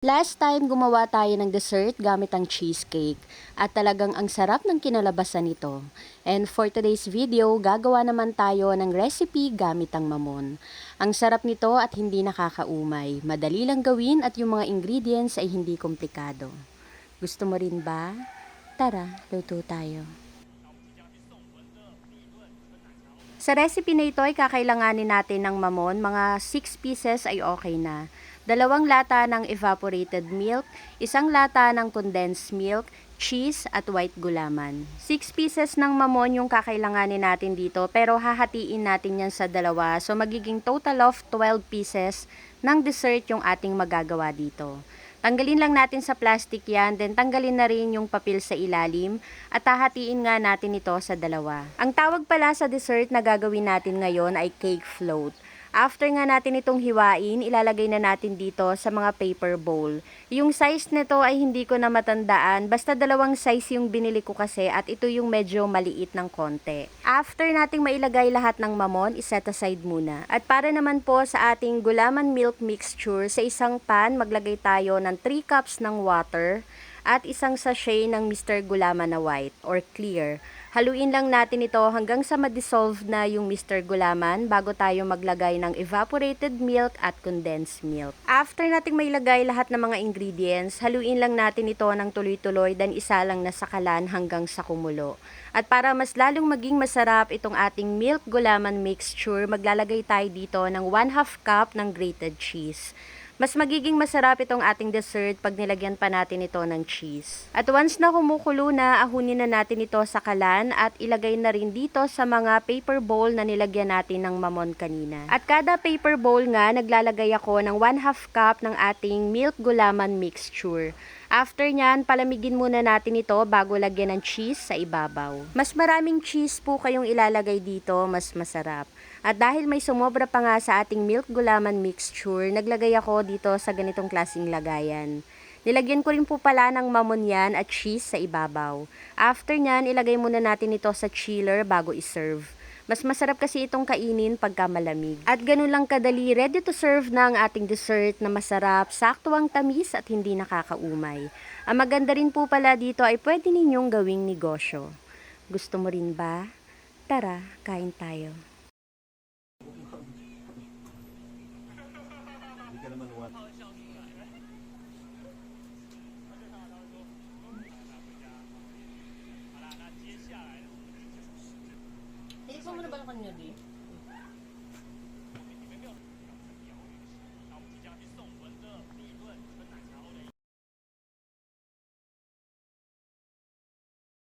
Last time gumawa tayo ng dessert gamit ang cheesecake at talagang ang sarap ng kinalabasan nito. And for today's video, gagawa naman tayo ng recipe gamit ang mamon. Ang sarap nito at hindi nakakaumay, madali lang gawin at yung mga ingredients ay hindi komplikado. Gusto mo rin ba? Tara, luto tayo. Sa recipe na ito ay kakailanganin natin ng mamon, mga 6 pieces ay okay na. 2 lata ng evaporated milk, 1 lata ng condensed milk, cheese at white gulaman. 6 pieces ng mamon yung kakailanganin natin dito pero hahatiin natin yan sa dalawa. So magiging total of 12 pieces ng dessert yung ating magagawa dito. Tanggalin lang natin sa plastic yan, then tanggalin na rin yung papel sa ilalim at hahatiin nga natin ito sa dalawa. Ang tawag pala sa dessert na gagawin natin ngayon ay cake float. After nga natin itong hiwain, ilalagay na natin dito sa mga paper bowl. Yung size nito ay hindi ko na matandaan, basta 2 size yung binili ko kasi at ito yung medyo maliit ng konti. After nating mailagay lahat ng mamon, iset aside muna. At para naman po sa ating gulaman milk mixture, sa isang pan maglagay tayo ng 3 cups ng water at isang sachet ng Mr. Gulaman na white or clear. Haluin lang natin ito hanggang sa ma-dissolve na yung Mr. Gulaman bago tayo maglagay ng evaporated milk at condensed milk. After nating mailagay lahat ng mga ingredients, haluin lang natin ito ng tuloy-tuloy dan isa lang na sakalan hanggang sa kumulo. At para mas lalong maging masarap itong ating milk gulaman mixture, maglalagay tayo dito ng 1/2 cup ng grated cheese. Mas magiging masarap itong ating dessert pag nilagyan pa natin ito ng cheese. At once na kumukulo na, ahunin na natin ito sa kalan at ilagay na rin dito sa mga paper bowl na nilagyan natin ng mamon kanina. At kada paper bowl nga, naglalagay ako ng 1/2 cup ng ating milk gulaman mixture. After nyan, palamigin muna natin ito bago lagyan ng cheese sa ibabaw. Mas maraming cheese po kayong ilalagay dito, mas masarap. At dahil may sumobra pa nga sa ating milk gulaman mixture, naglagay ako dito sa ganitong klaseng lagayan. Nilagyan ko rin po pala ng mamon yan at cheese sa ibabaw. After nyan, ilagay muna natin ito sa chiller bago iserve. Mas masarap kasi itong kainin pagka malamig. At ganun lang kadali, ready to serve na ang ating dessert na masarap, sakto ang tamis at hindi nakakaumay. Ang maganda rin po pala dito ay pwede ninyong gawing negosyo. Gusto mo rin ba? Tara, kain tayo. Tinikman mo na ba ng kanina, Di?